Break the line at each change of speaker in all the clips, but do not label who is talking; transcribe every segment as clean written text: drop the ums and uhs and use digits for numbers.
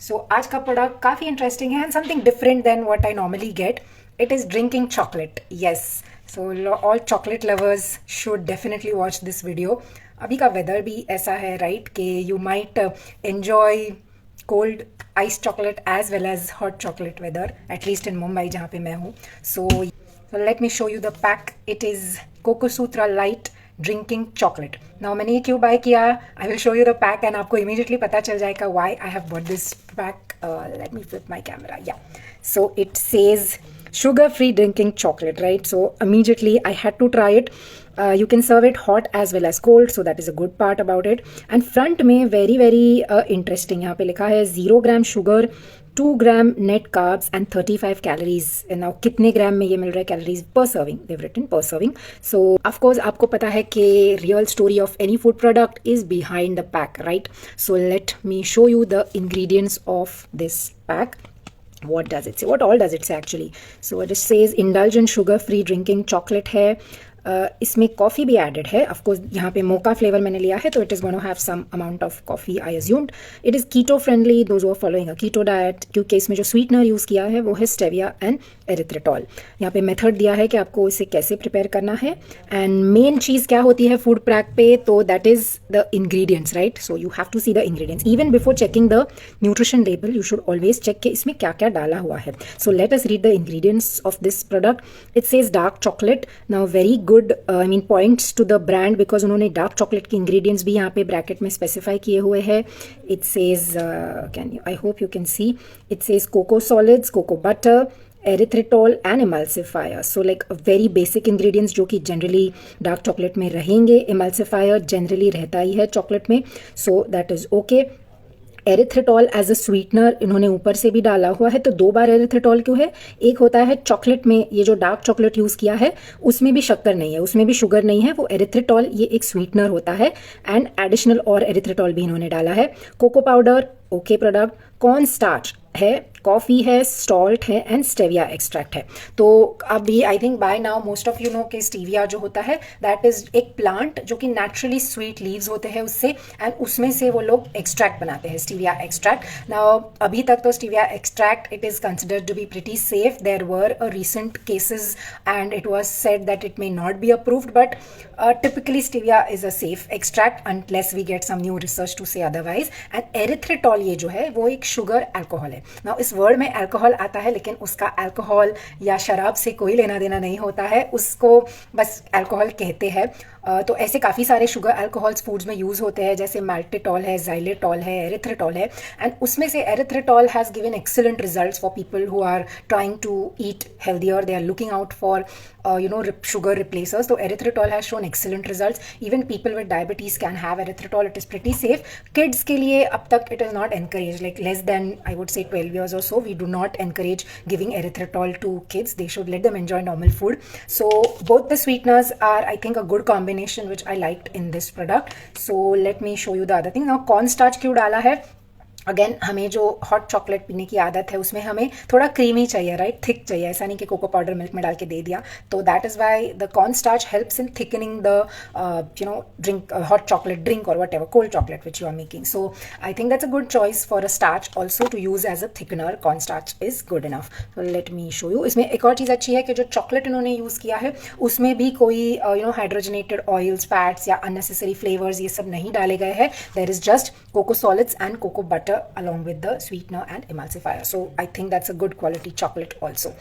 सो आज का प्रोडक्ट काफ़ी इंटरेस्टिंग है and something different than what I normally get. It is drinking chocolate. Yes, so all chocolate lovers should definitely watch this video. अभी का weather भी ऐसा है राइट कि you might enjoy cold ice chocolate as well as hot chocolate weather, at least in Mumbai जहाँ पे मैं हूँ. So let me show you the pack. It is Cocosutra light drinking chocolate. Now मैंने ये क्यों बाय किया, I will show you the pack and आपको immediately पता चल जाएगा why I have bought this pack. Let me flip my camera. Yeah, so it says sugar free drinking chocolate, right? So immediately I had to try it. You can serve it hot as well as cold, so that is a good part about it. And front में very very interesting यहाँ पे लिखा है 0 gram sugar, 2 gram net carbs and 35 calories. Now कितने ग्राम में ये मिल रहा है कैलोरीज पर सर्विंग, देव रिटन पर सर्विंग. सो ऑफकोर्स आपको पता है कि real story of any food product is behind the pack, right? So let me show you the ingredients of this pack. What does it say? What all does it say actually? So it says indulge in sugar-free drinking chocolate है. इसमें coffee भी added है. Of course यहाँ पे मोका flavour मैंने लिया है, तो it is gonna have some amount of coffee I assumed. It is keto friendly, those are following a keto diet, क्योंकि इसमें जो स्वीटनर यूज़ किया है वो है स्टेविया एंड एरिथ्रेटॉल. यहाँ पे मेथड दिया है कि आपको इसे कैसे प्रिपेयर करना है. एंड मेन चीज़ क्या होती है फूड पैक पे, तो that is the ingredients, right? So you have to see the ingredients. Even before checking the nutrition label you should always check कि इसमें क्या क्या डाला हुआ है. So let us read the ingredients of this product. It says dark chocolate. Now very good, I mean points to the brand, because उन्होंने dark chocolate के ingredients भी यहाँ पे ब्रैकेट में स्पेसिफाई किए हुए हैं. It says, can you, I hope you can see, it says cocoa solids, cocoa butter, erythritol and emulsifier. So like very basic ingredients जो कि जनरली डार्क चॉकलेट में रहेंगे. इमल्सिफायर जनरली रहता ही है चॉकलेट में, so that is okay. Erythritol as a sweetener इन्होंने ऊपर से भी डाला हुआ है. तो 2 बार एरिथ्रेटॉल क्यों है? एक होता है चॉकलेट में, ये जो डार्क चॉकलेट यूज़ किया है उसमें भी शक्कर नहीं है, उसमें भी शुगर नहीं है, वो एरिथ्रेटॉल ये एक स्वीटनर होता है. एंड एडिशनल और एरिथ्रेटॉल भी इन्होंने डाला है. Cocoa powder okay product, corn starch है, कॉफ़ी है, सॉल्ट है एंड स्टेविया एक्सट्रैक्ट है. तो अभी I think by now most of you know कि स्टीविया जो होता है दैट इज़ एक प्लांट जो कि नेचुरली स्वीट लीव्स होते हैं उससे, एंड उसमें से वो लोग एक्सट्रैक्ट बनाते हैं, स्टीविया एक्सट्रैक्ट. नाउ अभी तक तो stevia extract it is considered to be pretty safe. There were a recent cases and it was said that it may not be approved, but typically stevia is a safe extract unless we get some new research to say otherwise. And erythritol ये जो है वो एक sugar alcohol है. Now इस word में alcohol आता है, लेकिन उसका अल्कोहल या शराब से कोई लेना देना नहीं होता है, उसको बस अल्कोहल कहते हैं. तो ऐसे काफ़ी सारे शुगर अल्कोहल्स फूड्स में यूज़ होते हैं, जैसे माल्टिटॉल है, जाइलेटॉल है, एरिथ्रेटॉल है. एंड उसमें से erythritol has given excellent results for people who are trying to eat healthier, they are looking out for sugar replacers. So erythritol has shown excellent results. Even people with diabetes can have erythritol. It is pretty safe. Kids के लिए अब तक it is not encouraged, like less than I would say 12 years or so. We do not encourage giving erythritol to kids. They should let them enjoy normal food. So both the sweeteners are, I think, a good combination which I liked in this product. So let me show you the other thing. Now cornstarch क्यों डाला है? Again हमें जो hot chocolate पीने की आदत है उसमें हमें थोड़ा क्रीमी चाहिए, राइट? थिक चाहिए, ऐसा नहीं कि कोको पाउडर मिल्क में डाल के दे दिया. तो that is why the corn starch helps in thickening the drink, hot chocolate drink और whatever cold chocolate which you are making. So I think that's a good choice for a starch also to use as a thickener. Corn starch is good enough. So let me show you. इसमें एक और चीज़ अच्छी है कि जो chocolate इन्होंने use किया है उसमें भी कोई हाइड्रोजनेटेड ऑयल्स, फैट्स या अननेसेसरी फ्लेवर्स ये सब नहीं डाले गए हैं. There is just coco solids and cocoa butter along with the sweetener and emulsifier. So I think that's a good quality chocolate also.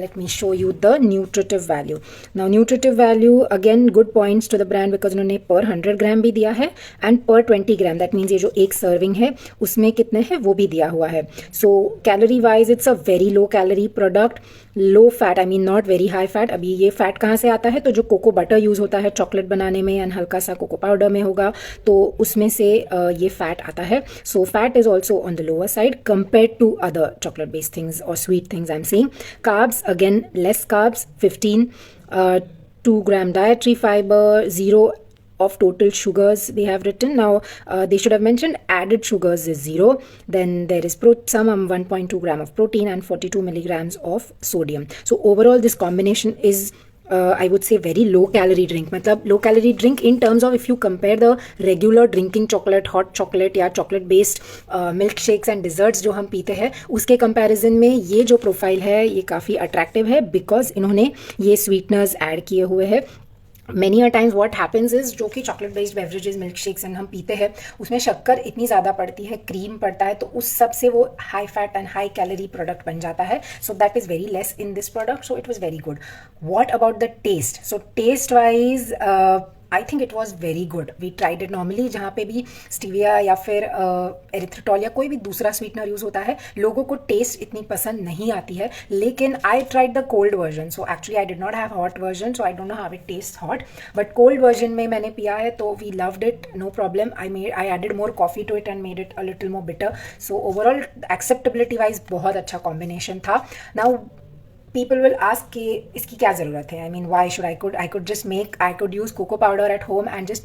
Let me show you the nutritive value. Now nutritive value, again good points to the brand because उन्होंने per 100 ग्राम भी दिया है and per 20 gram, that means ये जो एक serving है उसमें कितने हैं वो भी दिया हुआ है. So calorie wise it's a very low calorie product, low fat, I mean not very high fat. अभी ये फैट कहाँ से आता है? तो जो कोको बटर यूज़ होता है चॉकलेट बनाने में एंड हल्का सा कोको पाउडर में होगा, तो उसमें से ये फैट आता है. So fat is also on the lower side compare to other chocolate based things और sweet things I am saying. Carbs again less carbs 15, 2 gram dietary fibre, 0 of total sugars they have written. Now they should have mentioned added sugars is 0. Then there is some 1.2 gram of protein and 42 milligrams of sodium. So overall this combination is I would say very low calorie drink. मतलब low calorie drink in terms of if you compare the regular drinking chocolate, hot chocolate या chocolate based milk shakes and desserts जो हम पीते हैं, उसके comparison में ये जो प्रोफाइल है ये काफ़ी attractive है because इन्होंने ये sweeteners ऐड किए हुए हैं. Many a times what happens is जो कि chocolate based beverages milk shakes and हम पीते हैं उसमें शक्कर इतनी ज़्यादा पड़ती है, क्रीम पड़ता है, तो उस सब से वो high fat and high calorie product बन जाता है. So that is very less in this product, so it was very good. What about the taste? So taste wise I think it was very good. We tried it normally जहाँ पे भी stevia या फिर erythritol या कोई भी दूसरा sweetener use होता है लोगों को टेस्ट इतनी पसंद नहीं आती है. लेकिन I tried the cold version, so actually I did not have hot version, so I don't know how it taste hot, but cold version में मैंने पिया है तो we loved it, no problem. I added more coffee to it and made it a little more bitter. So overall acceptability wise बहुत अच्छा combination था. Now people will ask कि इसकी क्या ज़रूरत है. I mean, why should I could use cocoa powder at home and just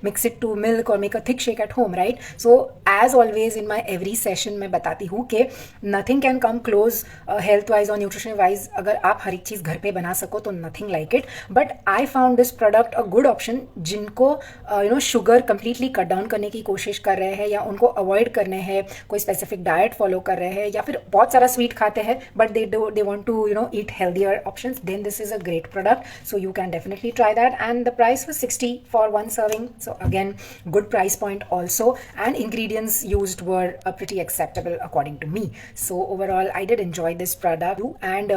mix it to milk or make a thick shake at home, right? So as always in my every session मैं बताती हूँ कि nothing can come close health wise और nutrition wise. अगर आप हर एक चीज़ घर पे बना सको तो nothing like it. But I found this product a good option जिनको शुगर completely cut down करने की कोशिश कर रहे हैं या उनको avoid करने हैं, कोई specific diet follow कर रहे हैं या फिर बहुत सारा sweet खाते हैं but they want to eat healthier options, then this is a great product. So you can definitely try that. And the price was 60 for one serving, so again good price point also, and ingredients used were pretty acceptable according to me. So overall I did enjoy this product. And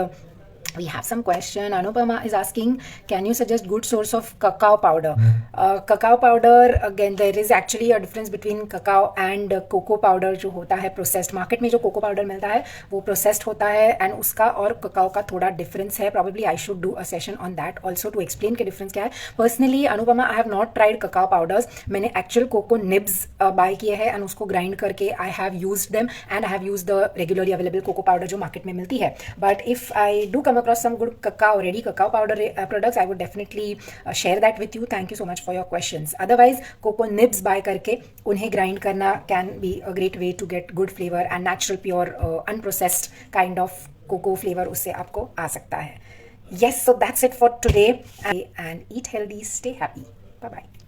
we have some question. Anupama is asking, can you suggest good source of cacao powder? Cacao powder, again there is actually a difference between cacao and cocoa powder जो होता है processed. Market में जो cocoa powder मिलता है वो processed होता है and उसका और cacao का थोड़ा difference है. Probably I should do a session on that also to explain के difference क्या है. Personally Anupama, I have not tried cacao powders. मैंने actual cocoa nibs buy किए हैं and उसको grind करके I have used them and I have used the regularly available cocoa powder जो market में मिलती है. But if I do come across some good ready cacao powder products, I would definitely share that with you. Thank you so much for your questions. Otherwise cocoa nibs buy करके उन्हें grind करना can be a great way to get good flavor and natural pure unprocessed kind of cocoa flavor उससे आपको आ सकता है. Yes, so that's it for today and eat healthy, stay happy. Bye bye.